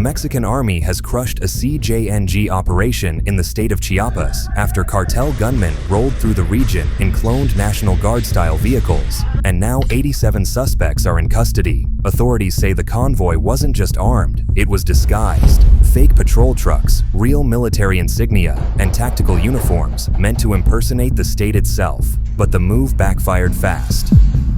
Mexican army has crushed a CJNG operation in the state of Chiapas after cartel gunmen rolled through the region in cloned National Guard-style vehicles, and now 87 suspects are in custody. Authorities say the convoy wasn't just armed, it was disguised. Fake patrol trucks, real military insignia, and tactical uniforms meant to impersonate the state itself. But the move backfired fast.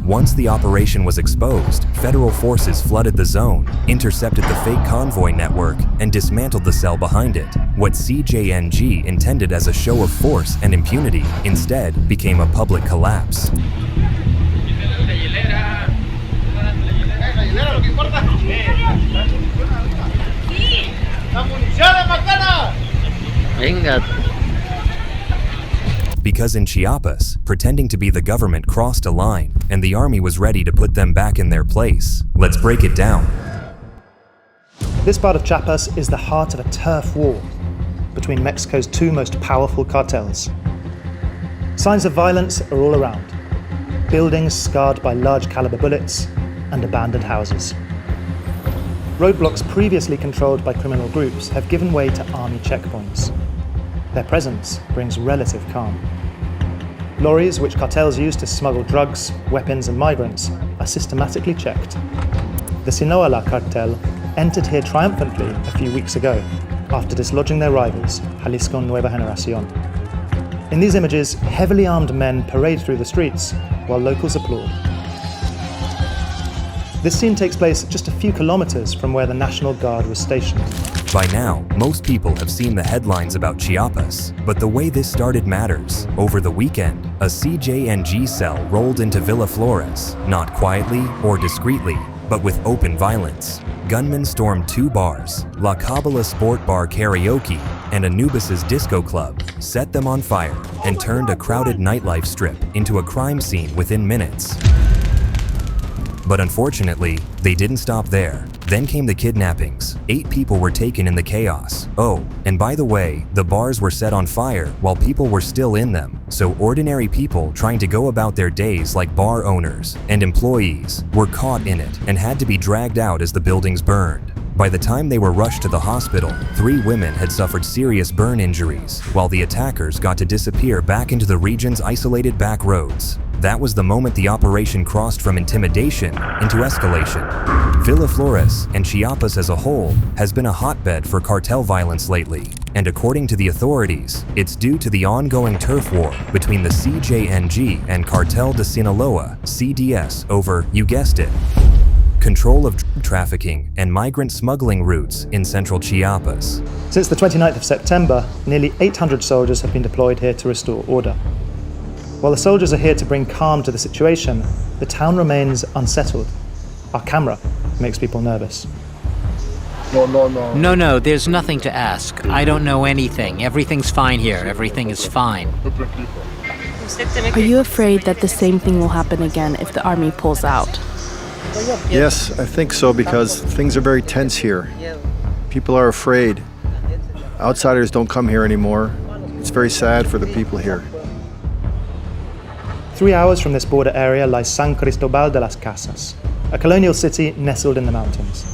Once the operation was exposed, federal forces flooded the zone, intercepted the fake convoy network, and dismantled the cell behind it. What CJNG intended as a show of force and impunity instead became a public collapse. Because in Chiapas, pretending to be the government crossed a line, and the army was ready to put them back in their place. Let's break it down. This part of Chiapas is the heart of a turf war between Mexico's two most powerful cartels. Signs of violence are all around. Buildings scarred by large caliber bullets and abandoned houses. Roadblocks previously controlled by criminal groups have given way to army checkpoints. Their presence brings relative calm. Lorries, which cartels use to smuggle drugs, weapons, and migrants, are systematically checked. The Sinaloa cartel entered here triumphantly a few weeks ago, after dislodging their rivals, Jalisco Nueva Generación. In these images, heavily armed men parade through the streets, while locals applaud. This scene takes place just a few kilometers from where the National Guard was stationed. By now, most people have seen the headlines about Chiapas, but the way this started matters. Over the weekend, a CJNG cell rolled into Villa Flores, not quietly or discreetly, but with open violence. Gunmen stormed two bars, La Cabala Sport Bar Karaoke and Anubis's Disco Club, set them on fire, and turned a crowded nightlife strip into a crime scene within minutes. But unfortunately, they didn't stop there. Then came the kidnappings. 8 people were taken in the chaos. Oh, and by the way, the bars were set on fire while people were still in them. So ordinary people trying to go about their days like bar owners and employees were caught in it and had to be dragged out as the buildings burned. By the time they were rushed to the hospital, 3 women had suffered serious burn injuries, while the attackers got to disappear back into the region's isolated back roads. That was the moment the operation crossed from intimidation into escalation. Villa Flores and Chiapas as a whole has been a hotbed for cartel violence lately, and according to the authorities, it's due to the ongoing turf war between the CJNG and Cartel de Sinaloa, CDS, over, you guessed it, control of drug trafficking and migrant smuggling routes in central Chiapas. Since the 29th of September, nearly 800 soldiers have been deployed here to restore order. While the soldiers are here to bring calm to the situation, the town remains unsettled. Our camera makes people nervous. No, there's nothing to ask. I don't know anything. Everything's fine here. Everything is fine. Are you afraid that the same thing will happen again if the army pulls out? Yes, I think so, because things are very tense here. People are afraid. Outsiders don't come here anymore. It's very sad for the people here. 3 hours from this border area lies San Cristobal de las Casas, a colonial city nestled in the mountains.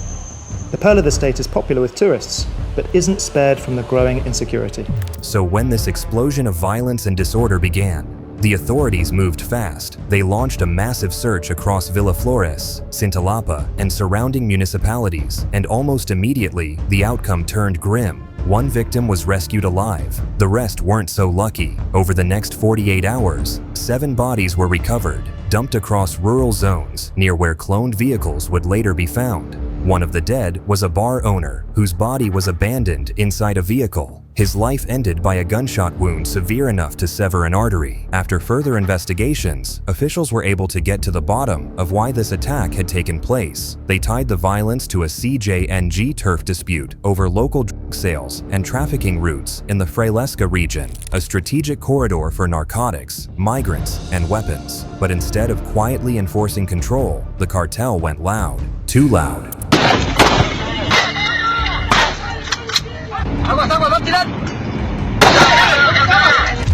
The pearl of the state is popular with tourists, but isn't spared from the growing insecurity. So when this explosion of violence and disorder began, the authorities moved fast. They launched a massive search across Villa Flores, Cintalapa, and surrounding municipalities, and almost immediately, the outcome turned grim. 1 victim was rescued alive. The rest weren't so lucky. Over the next 48 hours, 7 bodies were recovered, dumped across rural zones near where cloned vehicles would later be found. One of the dead was a bar owner whose body was abandoned inside a vehicle. His life ended by a gunshot wound severe enough to sever an artery. After further investigations, officials were able to get to the bottom of why this attack had taken place. They tied the violence to a CJNG turf dispute over local drug sales and trafficking routes in the Fraileska region, a strategic corridor for narcotics, migrants, and weapons. But instead of quietly enforcing control, the cartel went loud. Too loud.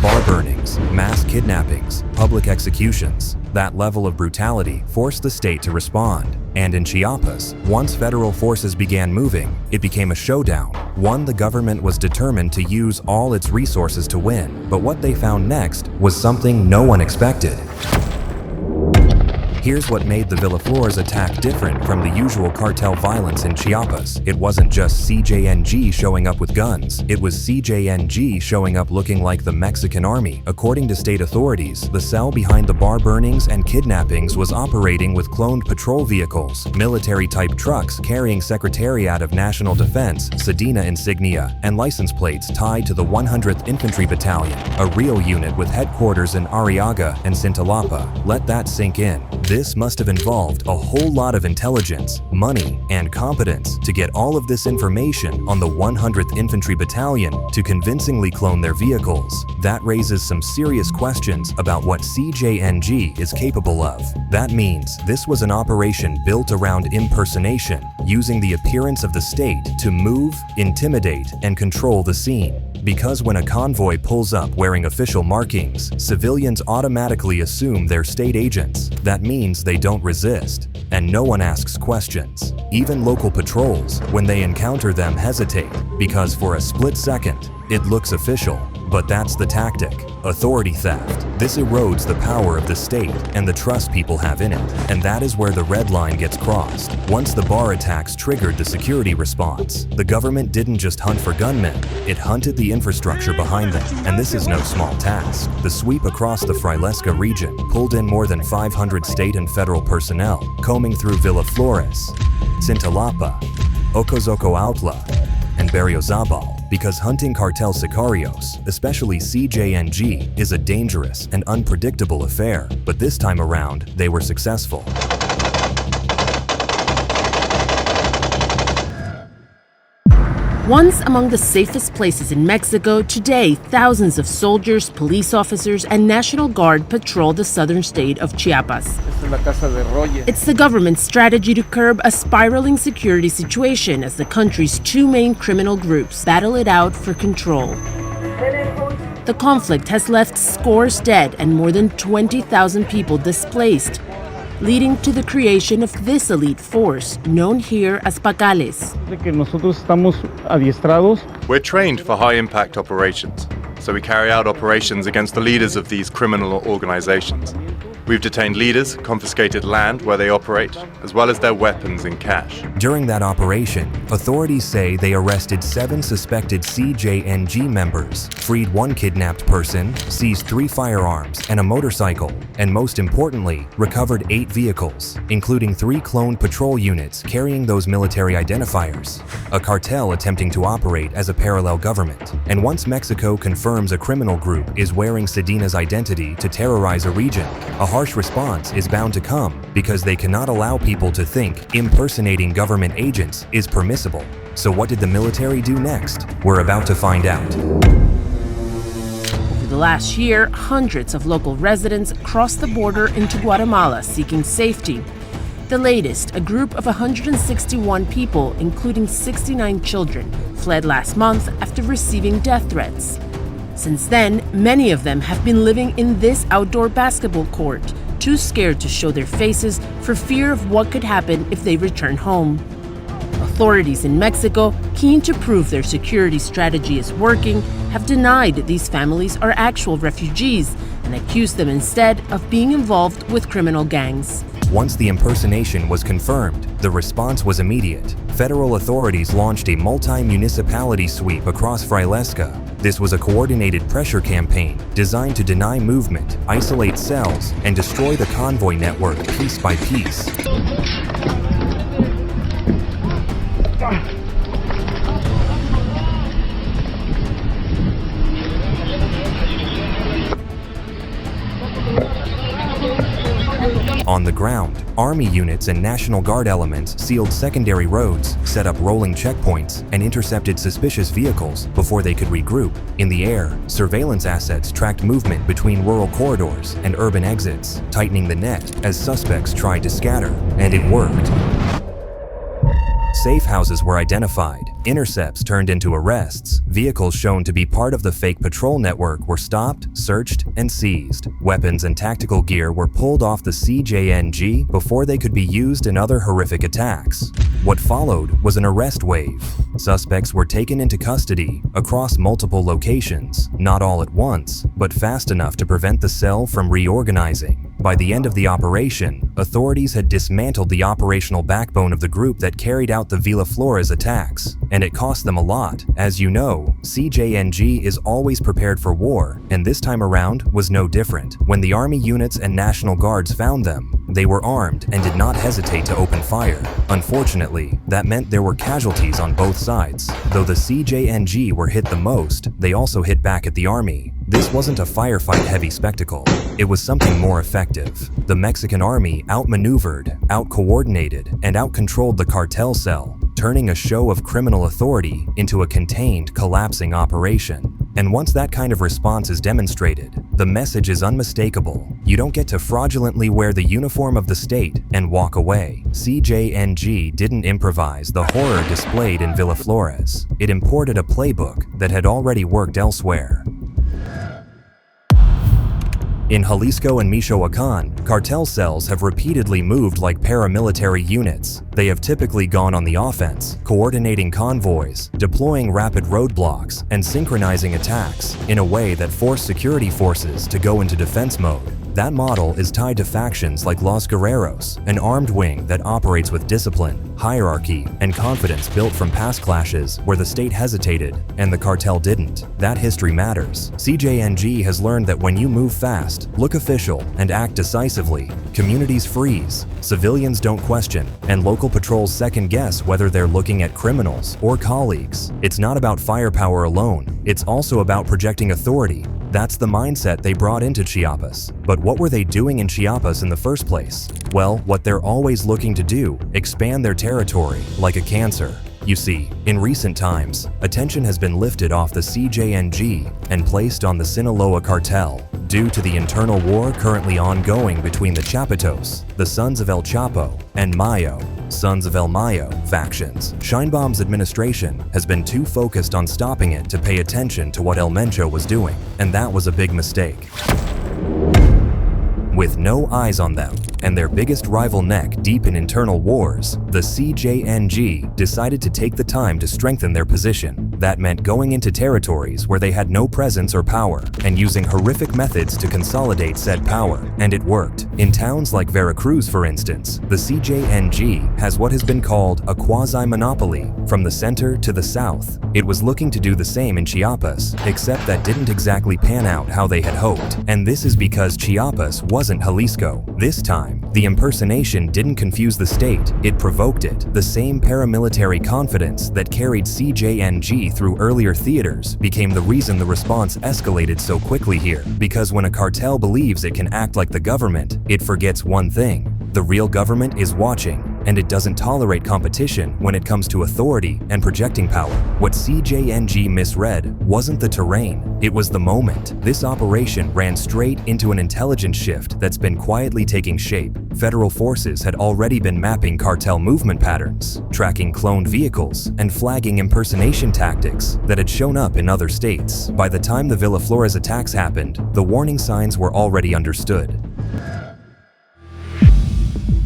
Bar burnings, mass kidnappings, public executions. That level of brutality forced the state to respond. And in Chiapas, once federal forces began moving, it became a showdown, one the government was determined to use all its resources to win. But what they found next was something no one expected. Here's what made the Villaflores attack different from the usual cartel violence in Chiapas. It wasn't just CJNG showing up with guns. It was CJNG showing up looking like the Mexican army. According to state authorities, the cell behind the bar burnings and kidnappings was operating with cloned patrol vehicles, military-type trucks carrying Secretariat of National Defense, Sedena insignia, and license plates tied to the 100th Infantry Battalion, a real unit with headquarters in Arriaga and Cintalapa. Let that sink in. This must have involved a whole lot of intelligence, money, and competence to get all of this information on the 100th Infantry Battalion to convincingly clone their vehicles. That raises some serious questions about what CJNG is capable of. That means this was an operation built around impersonation, using the appearance of the state to move, intimidate, and control the scene. Because when a convoy pulls up wearing official markings, civilians automatically assume they're state agents. That means they don't resist, and no one asks questions. Even local patrols, when they encounter them, hesitate, because for a split second, it looks official. But that's the tactic: authority theft. This erodes the power of the state and the trust people have in it. And that is where the red line gets crossed. Once the bar attacks triggered the security response, the government didn't just hunt for gunmen, it hunted the infrastructure behind them. And this is no small task. The sweep across the Frilesca region pulled in more than 500 state and federal personnel, combing through Villaflores, Cintalapa, Ocozocoautla, and Berriozabal. Because hunting cartel Sicarios, especially CJNG, is a dangerous and unpredictable affair. But this time around, they were successful. Once among the safest places in Mexico, today thousands of soldiers, police officers, and National Guard patrol the southern state of Chiapas. It's the government's strategy to curb a spiraling security situation as the country's two main criminal groups battle it out for control. The conflict has left scores dead and more than 20,000 people displaced, leading to the creation of this elite force, known here as Pacales. We're trained for high-impact operations, so we carry out operations against the leaders of these criminal organizations. We've detained leaders, confiscated land where they operate, as well as their weapons and cash. During that operation, authorities say they arrested 7 suspected CJNG members, freed 1 kidnapped person, seized 3 firearms and a motorcycle, and most importantly, recovered 8 vehicles, including 3 cloned patrol units carrying those military identifiers, a cartel attempting to operate as a parallel government. And once Mexico confirms a criminal group is wearing Sedena's identity to terrorize a region, a harsh response is bound to come, because they cannot allow people to think impersonating government agents is permissible. So what did the military do next? We're about to find out. Over the last year, hundreds of local residents crossed the border into Guatemala seeking safety. The latest, a group of 161 people, including 69 children, fled last month after receiving death threats. Since then, many of them have been living in this outdoor basketball court, too scared to show their faces for fear of what could happen if they return home. Authorities in Mexico, keen to prove their security strategy is working, have denied these families are actual refugees and accused them instead of being involved with criminal gangs. Once the impersonation was confirmed, the response was immediate. Federal authorities launched a multi-municipality sweep across Frilesca. This was a coordinated pressure campaign designed to deny movement, isolate cells, and destroy the convoy network piece by piece. On the ground, Army units and National Guard elements sealed secondary roads, set up rolling checkpoints, and intercepted suspicious vehicles before they could regroup. In the air, surveillance assets tracked movement between rural corridors and urban exits, tightening the net as suspects tried to scatter. And it worked. Safe houses were identified, intercepts turned into arrests, vehicles shown to be part of the fake patrol network were stopped, searched, and seized. Weapons and tactical gear were pulled off the CJNG before they could be used in other horrific attacks. What followed was an arrest wave. Suspects were taken into custody across multiple locations, not all at once, but fast enough to prevent the cell from reorganizing. By the end of the operation, authorities had dismantled the operational backbone of the group that carried out the Villa Flores attacks, and it cost them a lot. As you know, CJNG is always prepared for war, and this time around was no different. When the army units and National Guards found them, they were armed and did not hesitate to open fire. Unfortunately, that meant there were casualties on both sides. Though the CJNG were hit the most, they also hit back at the army. This wasn't a firefight-heavy spectacle. It was something more effective. The Mexican army outmaneuvered, outcoordinated, and outcontrolled the cartel cell, turning a show of criminal authority into a contained, collapsing operation. And once that kind of response is demonstrated, the message is unmistakable. You don't get to fraudulently wear the uniform of the state and walk away. CJNG didn't improvise the horror displayed in Villa Flores. It imported a playbook that had already worked elsewhere. In Jalisco and Michoacan, cartel cells have repeatedly moved like paramilitary units. They have typically gone on the offense, coordinating convoys, deploying rapid roadblocks, and synchronizing attacks in a way that forced security forces to go into defense mode. That model is tied to factions like Los Guerreros, an armed wing that operates with discipline, hierarchy, and confidence built from past clashes where the state hesitated and the cartel didn't. That history matters. CJNG has learned that when you move fast, look official, and act decisively, communities freeze, civilians don't question, and local patrols second-guess whether they're looking at criminals or colleagues. It's not about firepower alone, it's also about projecting authority. That's the mindset they brought into Chiapas. But what were they doing in Chiapas in the first place? Well, what they're always looking to do, expand their territory like a cancer. You see, in recent times, attention has been lifted off the CJNG and placed on the Sinaloa cartel due to the internal war currently ongoing between the Chapitos, the Sons of El Chapo, and Mayo, Sons of El Mayo factions. SHEINBAUM's administration has been too focused on stopping it to pay attention to what El Mencho was doing, and that was a big mistake. With no eyes on them and their biggest rival neck deep in internal wars, the CJNG decided to take the time to strengthen their position. That meant going into territories where they had no presence or power and using horrific methods to consolidate said power. And it worked. In towns like Veracruz, for instance, the CJNG has what has been called a quasi-monopoly from the center to the south. It was looking to do the same in Chiapas, except that didn't exactly pan out how they had hoped. And this is because Chiapas wasn't Jalisco. This time, the impersonation didn't confuse the state, it provoked it. The same paramilitary confidence that carried CJNG through earlier theaters became the reason the response escalated so quickly here. Because when a cartel believes it can act like the government, it forgets one thing. The real government is watching, and it doesn't tolerate competition when it comes to authority and projecting power. What CJNG misread wasn't the terrain, it was the moment. This operation ran straight into an intelligence shift that's been quietly taking shape. Federal forces had already been mapping cartel movement patterns, tracking cloned vehicles, and flagging impersonation tactics that had shown up in other states. By the time the Villa Flores attacks happened, the warning signs were already understood.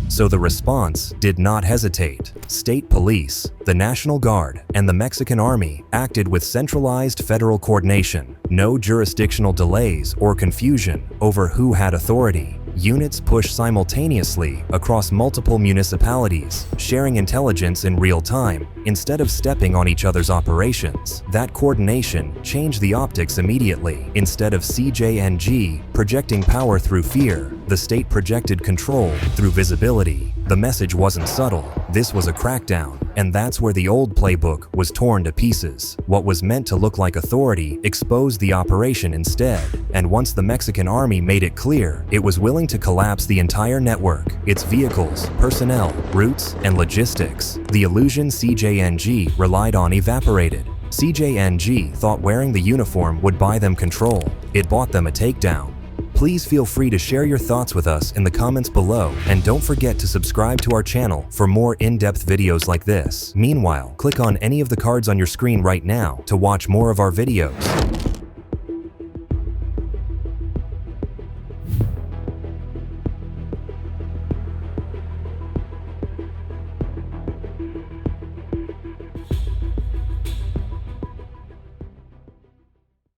So the response did not hesitate. State police, the National Guard, and the Mexican Army acted with centralized federal coordination. No jurisdictional delays or confusion over who had authority. Units pushed simultaneously across multiple municipalities, sharing intelligence in real time instead of stepping on each other's operations. That coordination changed the optics immediately. Instead of CJNG projecting power through fear, the state projected control through visibility. The message wasn't subtle. This was a crackdown, and that's where the old playbook was torn to pieces. What was meant to look like authority exposed the operation instead, and once the Mexican army made it clear, it was willing to collapse the entire network, its vehicles, personnel, routes, and logistics. The illusion CJNG relied on evaporated. CJNG thought wearing the uniform would buy them control. It bought them a takedown. Please feel free to share your thoughts with us in the comments below, and don't forget to subscribe to our channel for more in-depth videos like this. Meanwhile, click on any of the cards on your screen right now to watch more of our videos.